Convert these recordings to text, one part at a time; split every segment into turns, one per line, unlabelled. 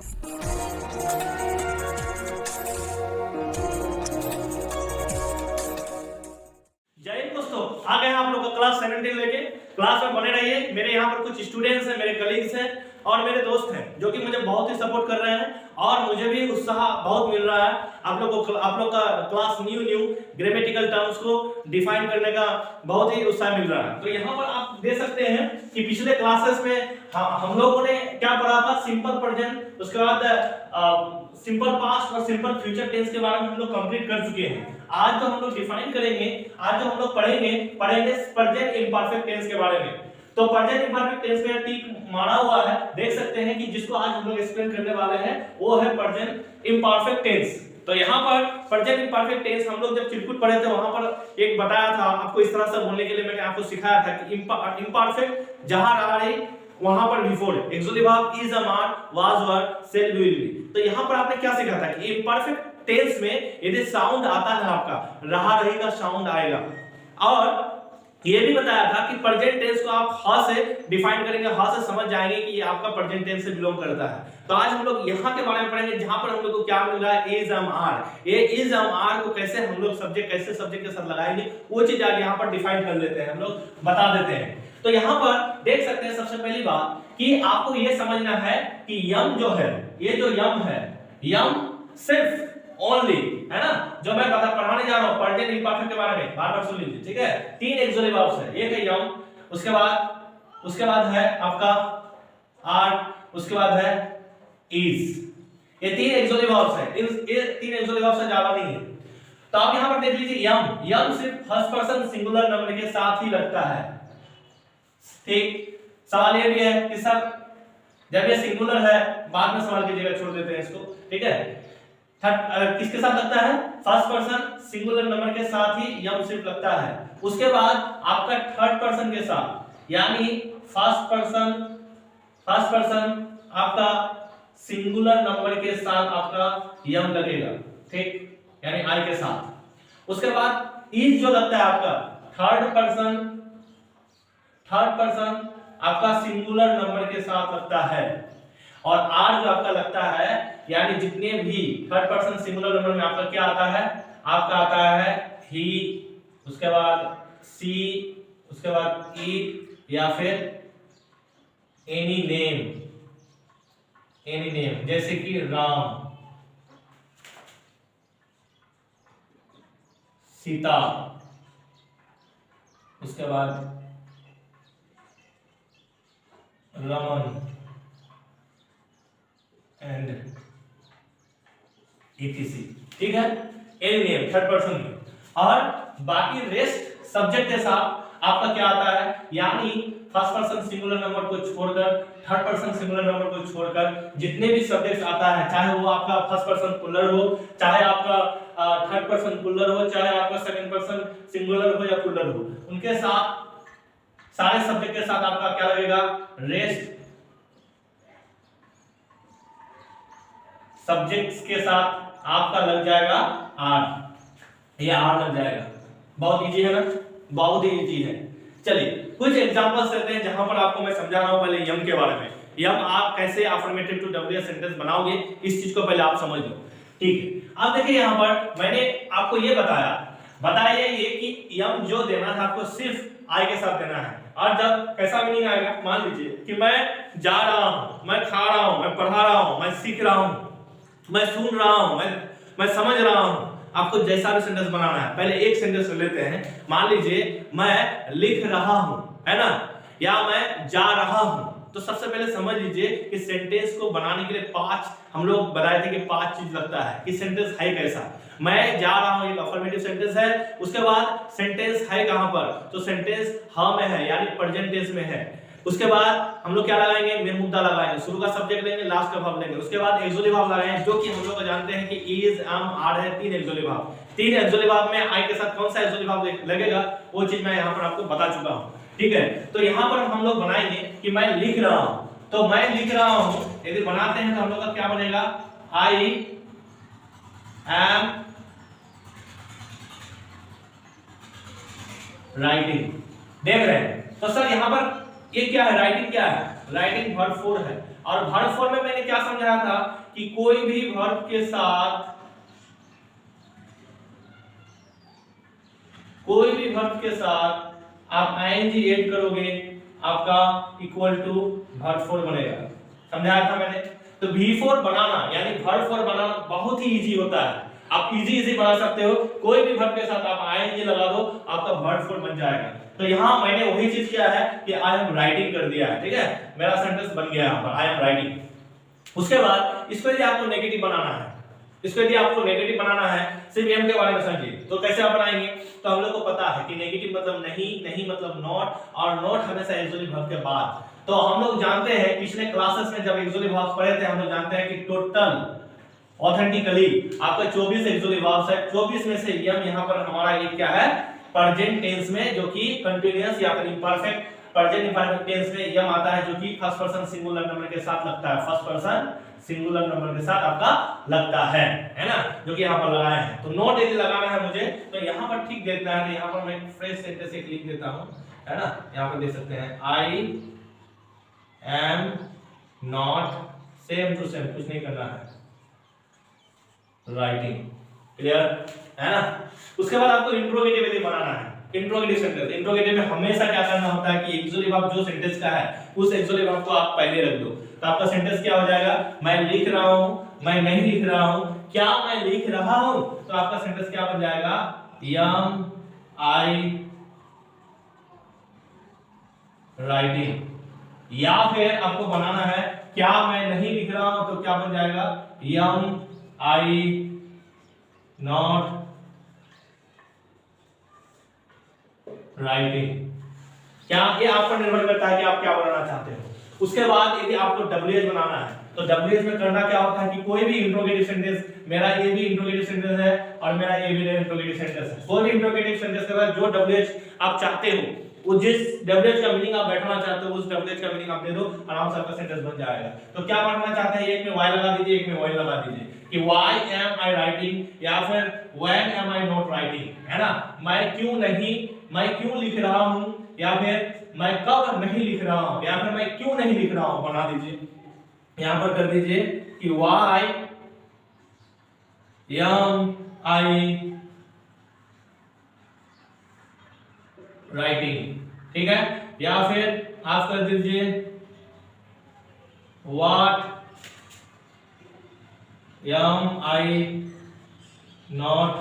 जय हिंद दोस्तों, आ गए हैं आप लोग का क्लास 17 लेके। क्लास में बने रहिए। मेरे यहाँ पर कुछ स्टूडेंट्स हैं, मेरे कलीग्स हैं और मेरे दोस्त हैं जो कि मुझे बहुत ही सपोर्ट कर रहे हैं और मुझे भी उत्साह बहुत मिल रहा है। आप लोग का क्लास न्यू ग्रामेटिकल टर्म्स को डिफाइन करने का बहुत ही उत्साह मिल रहा है। तो यहाँ पर आप देख सकते हैं कि पिछले क्लासेस में हम लोगों ने क्या पढ़ा था, सिंपल प्रेजेंट, उसके बाद सिंपल पास्ट और सिंपल फ्यूचर टेंस के बारे में हम लोग कंप्लीट कर चुके हैं। आज जो हम लोग डिफाइन करेंगे, आज जो हम लोग पढ़ेंगे प्रेजेंट इम्परफेक्ट टेंस के बारे में। तो प्रेजेंट इम्परफेक्ट टेंस में टिक मारा हुआ है, देख सकते हैं कि जिसको आज हम लोग एक्सप्लेन करने वाले हैं वो है प्रेजेंट इम्परफेक्ट टेंस। तो यहाँ पर प्रेजेंट इम्परफेक्ट टेंस हम लोग जब चिरकुट पढ़े थे वहां पर एक बताया था आपको, इस तरह से बोलने के लिए मैंने आपको सिखाया था कि इम्परफेक्ट जहां रहा रही वहां पर before actually verb is a am was were shall will be. तो यहाँ पर आपने क्या सीखा था कि इम्परफेक्ट टेंस में यदि साउंड आता है आपका रहा रहेगा, साउंड आएगा। और ये भी बताया था कि प्रेजेंट टेंस को आप ह से डिफाइन करेंगे, ह से समझ जाएंगे कि ये आपका प्रेजेंट टेंस से बिलोंग करता है। तो आज हम लोग यहाँ के बारे में पढ़ेंगे जहां पर हम लोग को क्या मिल रहा है, इज एम आर। ये इज एम आर को कैसे हम लोग कैसे सब्जेक्ट के साथ लगाएंगे वो चीज आज यहाँ पर डिफाइन कर लेते हैं, हम लोग बता देते हैं। तो यहाँ पर देख सकते हैं सबसे पहली बात कि आपको ये समझना है कि यम जो है, ये जो यम है, यम सिर्फ ओनली है ना, जो मैं पढ़ाने जा रहा हूं प्रेजेंट इम्परफेक्ट के बारे में, बार-बार सुन लीजिए, ठीक है। तीन एक्सक्लूसिव वर्ब्स है, एक है यम, उसके बाद है आपका आर, उसके बाद है इज। ये तीन एक्सक्लूसिव वर्ब्स है, इन तीन एक्सक्लूसिव वर्ब्स से ज्यादा नहीं है। तो आप यहां पर देख लीजिए यम सिर्फ फर्स्ट पर्सन सिंगुलर नंबर के साथ ही लगता है, ठीक। सवाल ये भी है कि सर जब ये सिंगुलर है, बाद में सवाल की जगह छोड़ देते हैं इसको, ठीक है। किसके साथ लगता है, फर्स्ट पर्सन सिंगुलर नंबर के साथ ही यम सिर्फ लगता है। उसके बाद आपका थर्ड पर्सन के साथ, यानी फर्स्ट पर्सन आपका सिंगुलर नंबर के साथ आपका यम लगेगा, ठीक, यानी आई के साथ। उसके बाद इज जो लगता है आपका थर्ड पर्सन आपका सिंगुलर नंबर के साथ लगता है। और आर जो आपका लगता है, यानी जितने भी थर्ड पर्सन सिंगुलर नंबर में आपका क्या आता है, आपका आता है ही, उसके बाद सी, उसके बाद इट या फिर एनी नेम, जैसे कि राम, सीता, उसके बाद रमन एंड etc, ठीक है। एनी नेम थर्ड पर्सन में, और बाकी रेस्ट सब्जेक्ट के साथ आपका क्या आता है, यानी फर्स्ट पर्सन सिंगुलर नंबर को छोड़कर, थर्ड पर्सन सिंगुलर नंबर को छोड़कर जितने भी सब्जेक्ट्स आता है, चाहे वो आपका फर्स्ट पर्सन प्लुरल हो, चाहे आपका थर्ड पर्सन प्लुरल हो, चाहे आपका सेकंड पर्सन सिंगुलर हो या प्लुरल हो, उनके साथ सारे सब्जेक्ट के साथ आपका क्या लगेगा, रेस्ट सब्जेक्ट्स के साथ आपका लग जाएगा आर, ये आर लग जाएगा। बहुत इजी है ना, बहुत ही इजी है। चलिए कुछ एग्जांपल्स लेते हैं जहां पर आपको मैं समझा रहा हूं पहले यम के बारे में। यम आप कैसे अफर्मेटिव टू डब्ल्यूएस सेंटेंस बनाओगे, इस चीज को पहले आप समझ लो, ठीक है। अब देखिए यहां पर मैंने आपको ये बताया ये कि यम जो देना है आपको सिर्फ आई के साथ देना है। और जब कैसा मीनिंग आएगा, मान लीजिए कि मैं जा रहा हूं, मैं खा रहा हूं, मैं पढ़ा रहा हूं, मैं सीख रहा हूं, मैं सुन रहा हूं, मैं समझ रहा हूं। आपको जैसा भी सेंटेंस बनाना है, पहले एक सेंटेंस लेते हैं। मान लीजिए मैं लिख रहा हूं, है ना, या मैं जा रहा हूं। तो सबसे पहले समझ लीजिए कि सेंटेंस को बनाने के लिए हम लोग बताए थे कि 5 चीज लगता है कि सेंटेंस है कैसा। मैं जा रहा हूं एक अफर्मेटिव सेंटेंस है। उसके बाद सेंटेंस है कहां पर, तो सेंटेंस हाँ में है, यानी प्रेजेंट टेंस में है। उसके बाद हम लोग क्या लगाएंगे, मेन मुद्दा लगाएंगे, शुरू का सब्जेक्ट लेंगे, लास्ट का वर्ब लेंगे। उसके बाद एक्सक्लूसिव वर्ब लगाएंगे, जो कि हम लोग जानते हैं कि इज, एम, आर है, 3 एक्सक्लूसिव वर्ब। 3 एक्सक्लूसिव वर्ब में आई के साथ कौन सा एक्सक्लूसिव वर्ब लगेगा वो चीज मैं यहां पर आपको बता चुका हूं, ठीक है। तो यहां पर हम लोग बनाएंगे कि मैं लिख रहा हूं, तो मैं लिख रहा हूं यदि बनाते हैं तो हम लोग का क्या बनेगा, आई एम राइटिंग। देख रहे हैं, तो सर यहां पर ये क्या है, राइटिंग क्या है, राइटिंग वर्ब 4 है। और वर्ब फॉर्म में मैंने क्या समझाया था कि कोई भी वर्ब के साथ आप आईएनजी ऐड करोगे, आपका इक्वल टू वर्ब फॉर्म बनेगा। समझाया था मैंने। तो V4 बनाना यानी वर्ब फॉर्म बनाना बहुत ही इजी होता है। आप इजी बना सकते हो, कोई भी वर्ब के साथ आप आईएनजी लगा दो, आपका वर्ब फॉर्म बन जाएगा। तो यहाँ मैंने वही चीज किया है कि आई एम राइटिंग कर दिया है, ठीक है, मेरा सेंटेंस बन गया यहाँ पर आई एम राइटिंग। उसके बाद इसको यदि आपको नेगेटिव बनाना है, सिर्फ एम के बारे में समझिए। तो कैसे आप बनाएंगे? तो हम लोग को पता है कि नेगेटिव मतलब नहीं मतलब नॉट, और नॉट हमेशा एक्सुअली वर्ब के बाद। तो हम लोग जानते हैं पिछले क्लासेस में जब एक्सुअली वर्ब्स पढ़े थे, हम लोग जानते हैं कि टोटल ऑथेंटिकली आपका 24 एक्सुअली वर्ब्स है। 24 में से यम यहाँ पर हमारा एक क्या है, प्रेजेंट टेंस में, जो कि कंटीन्यूअस या फिर इंपरफेक्ट प्रेजेंट इंपरफेक्ट टेंस में यम आता है, जो कि फर्स्ट पर्सन सिंगुलर नंबर के साथ लगता है, फर्स्ट पर्सन सिंगुलर नंबर के साथ आपका लगता है ना, जो कि यहाँ पर लगाए हैं। तो नोट यदि लगाना है मुझे, तो यहाँ पर ठीक देता है। तो यहाँ पर मैं फ्रेश सेंटेंस एक लिख देता हूँ, है ना, यहाँ पर देख सकते हैं I am not, same to same, कुछ नहीं करना है, राइटिंग। क्लियर है ना। उसके बाद आपको इंट्रोगेटिव यदि बनाना है, इंट्रोगेटिव सेंटेंस। इंट्रोगेटिव में हमेशा क्या करना होता है कि एक्सुअली वर्ब जो सेंटेंस का है उस एक्सुअली वर्ब को आप पहले रख दो। तो आपका सेंटेंस क्या हो जाएगा, मैं लिख रहा हूं, मैं नहीं लिख रहा हूं, क्या मैं लिख रहा हूं। तो आपका सेंटेंस क्या बन जाएगा, एम आई राइटिंग। या फिर आपको बनाना है क्या मैं नहीं लिख रहा हूं, तो क्या बन जाएगा, एम आई नॉट राइटिंग। क्या ये आप पर निर्भर करता है कि आप क्या बनाना चाहते हो। उसके बाद यदि आपको WH बनाना है, तो WH में करना क्या होता है कि कोई भी इंट्रोगेटिव सेंटेंस, मेरा ये भी इंट्रोगेटिव सेंटेंस है और मेरा ये भी इंट्रोगेटिव सेंटेंस है, कोई भी इंट्रोगेटिव सेंटेंस के बाद जो WH आप चाहते हो, वो जिस WH का मीनिंग आप बैठाना चाहते हो उस WH का मीनिंग आप दे दो, आराम से आपका सेंटेंस बन जाएगा। तो क्या बनाना चाहते हैं, एक में y लगा दीजिए, एक में y लगा दीजिए कि why am I writing, या फिर when am I not writing, है ना, मैं क्यों लिख रहा हूं, या फिर मैं कब नहीं लिख रहा हूं, या फिर मैं क्यों नहीं लिख रहा हूं, बना दीजिए। यहां पर कर दीजिए कि why am I writing, ठीक है। या फिर आप कर दीजिए what am I not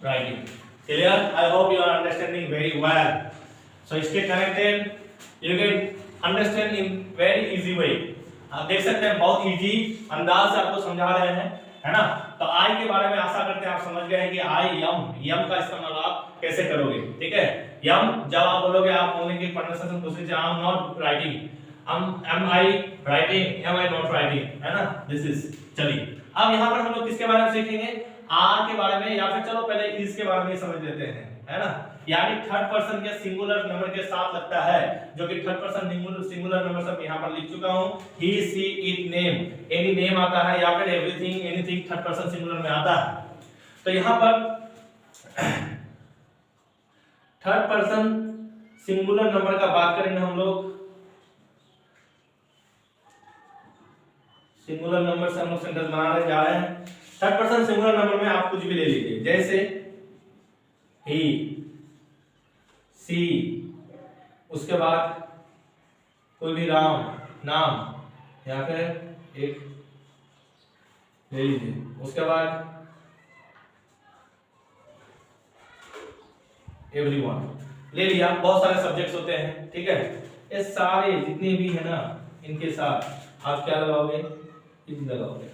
writing. Clear? I hope you are understanding very well. So stay connected. You can understand in very easy way. आप देख सकते हैं बहुत इजी अंदाज से आपको समझा रहे हैं, है ना। तो आई के बारे में आशा करते हैं आप समझ गए हैं कि आई यम का इस्तेमाल आप कैसे करोगे, ठीक है। यम जब आप बोलोगे, आप बोलेंगे प्रोनाउंसिएशन पूछ लीजिए, I am not writing, am I writing, am I not writing, है ना, दिस इज। चलिए अब यहाँ पर हम लोग किसके बारे में सीखेंगे, आर के बारे में, या फिर चलो पहले इस के बारे में समझ लेते हैं, है ना। यानी थर्ड पर्सन के सिंगुलर नंबर के साथ लगता है, जो कि थर्ड पर्सन सिंगुलर नंबर सब यहाँ पर लिख चुका हूँ। He she it name, any name आता है, या फिर everything anything third person singular में आता है। तो यहाँ पर थर्ड पर्सन सिंगुलर नंबर का बात करेंगे हम लोग। सिंगुलर नंबर से हम लोग सेंटेंस बनाने जा रहे हैं। थर्ड पर्सन सिंगुलर नंबर में आप कुछ भी ले लीजिए, जैसे ही, सी, उसके बाद कोई भी राम नाम, या फिर एक ले लीजिए, उसके बाद एवरीवन ले लिया। बहुत सारे सब्जेक्ट्स होते हैं, ठीक है। ये सारे जितने भी है ना, इनके साथ आप क्या लगाओगे, इज लगाओगे।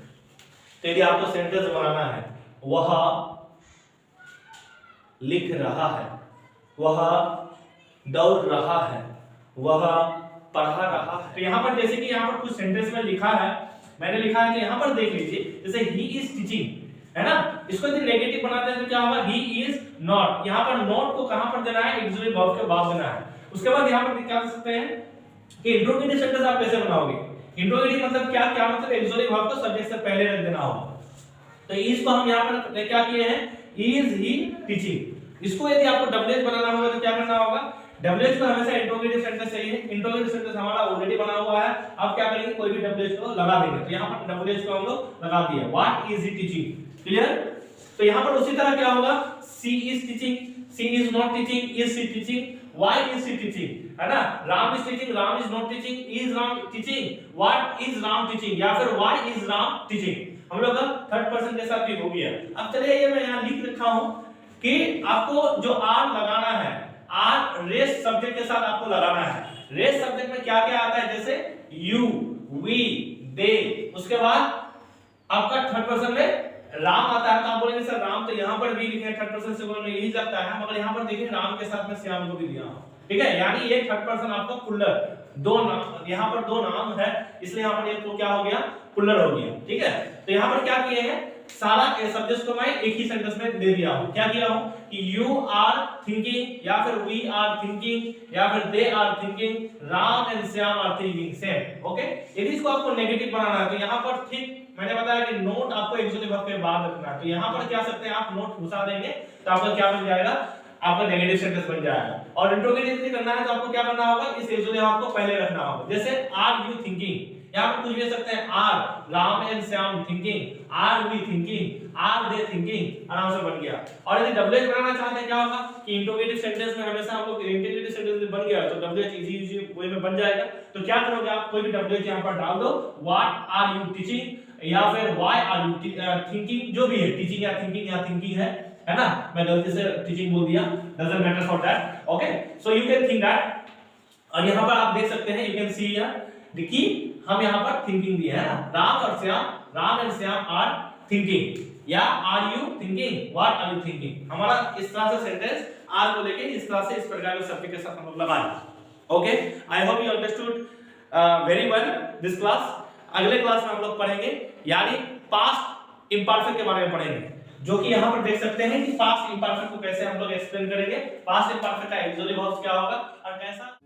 तो यदि आपको सेंटेंस बनाना है, वह लिख रहा है, वह दौड़ रहा है, वह पढ़ा रहा है। तो यहाँ पर जैसे कि यहाँ पर कुछ सेंटेंस में लिखा है, मैंने लिखा है कि यहाँ पर देख लीजिए, जैसे ही इज टीचिंग, है ना, इसको यदि नेगेटिव बनाते हैं तो क्या होगा, ही इज नॉट। यहाँ पर नॉट को कहां पर देना है, एक्सुअली वर्ब के बाद देना है। उसके बाद यहाँ पर क्या कर सकते हैं कि इंट्रोगेटिव सेंटेंस आप कैसे बनाओगे। इंट्रोगेटिव मतलब क्या मतलब एक्सुअली वर्ब को सब्जेक्ट से पहले रख देना होगा। तो इज को हम यहाँ पर क्या किए हैं, इज ही टीचिंग। इसको यदि आपको डब्ल्यूएच बनाना होगा तो क्या करना होगा, WH को हमेशा इंट्रोगेटिव सेंटेंस चाहिए। इंट्रोगेटिव सेंटेंस हमारा ऑलरेडी बना हुआ है, अब क्या करेंगे, कोई भी WH को लगा देंगे। तो यहाँ पर WH को हम लोग लगा दिए, what is he teaching, clear. तो यहाँ पर उसी तरह क्या होगा, she is teaching, she is not teaching, is she teaching, why is she teaching, है ना। Ram is teaching, Ram is not teaching, is Ram teaching, what is Ram teaching, या फिर व्हाई इज राम टीचिंग। हम लोग का थर्ड पर्सन के साथ भी हो गया। अब चलिए ये मैं यहाँ लिख रखा हूँ कि आपको जो आर लगाना है, आर रेस सब्जेक्ट के साथ आपको लगाना है। रेस सब्जेक्ट में क्या क्या आता है, जैसे यू, वी, दे, उसके बाद आपका थर्ड पर्सन में राम आता है। तो आप बोलेंगे सर राम तो यहाँ पर भी लिखे हैं, थर्ड पर्सन से बोलने यही लगता है, मगर यहाँ पर देखिए राम के साथ में श्याम को भी दिया हूं, ठीक है। यानी ये थर्ड पर्सन आपका पुल्लर, दो नाम, यहाँ पर दो नाम है, इसलिए यहाँ पर ये तो क्या हो गया, पुल्लर हो गया, ठीक है। तो यहाँ पर क्या किए हैं, सारा सब्जेक्ट को मैं एक ही सेंटेंस में दे दिया हूं। क्या किया हूं कि यू आर थिंकिंग, या फिर वी आर थिंकिंग, या फिर they are thinking, Ram and Shyam are thinking, same, okay. यदि इसको आपको नेगेटिव बनाना है तो यहाँ पर ठीक मैंने बताया कि नोट आपको एक्चुअली वर्ब के बाद रखना है। तो यहाँ पर क्या सकते हैं आप, नोट घुसा देंगे तो आपका क्या बन जाएगा, आपका नेगेटिव सेंटेंस बन जाएगा। और इंट्रोगेटिव करना है तो आपको क्या करना होगा, इस एक्चुअली आपको पहले रखना होगा। जैसे आर यू थिंकिंग, यहाँ पर कुछ भी सकते हैं, are Ram and Shyam thinking, are we thinking, are they thinking, आराम से बन गया। और यदि डब्ल्यूएच बनाना चाहते हैं क्या होगा कि इंट्रोगेटिव सेंटेंस में हमेशा हम लोग इंटीग्रेटिव सेंटेंस बन गया तो डब्ल्यूएच इजी वे में बन जाएगा। तो क्या करोगे आप, कोई भी डब्ल्यूएच यहाँ पर डाल दो, व्हाट आर यू टीचिंग, या फिर व्हाई आर यू थिंकिंग, जो भी है, टीचिंग या थिंकिंग है ना। मैं गलती से टीचिंग बोल दिया, doesn't matter for that, okay. So you can think that. और यहाँ पर आप देख सकते हैं, यू कैन सी हियर देखिए हम यहाँ पर थिंकिंग दिया है ना, राम और Shyam, Ram and Shyam are thinking, या are you thinking, what are you thinking. हमारा इस तरह से सेंटेंस आर को लेके इस तरह से इस प्रकार के शब्द के साथ हम लोग लगाएं, okay. I hope you understood very well this class. अगले क्लास में हम लोग पढ़ेंगे यानी पास्ट इंपरफेक्ट के बारे में पढ़ेंगे, जो कि यहाँ पर देख सकते हैं कि पास्ट इंपरफेक्ट को कैसे हम लोग एक्सप्लेन करेंगे, पास्ट इंपरफेक्ट का एक्चुअली वर्ब क्या होगा और कैसा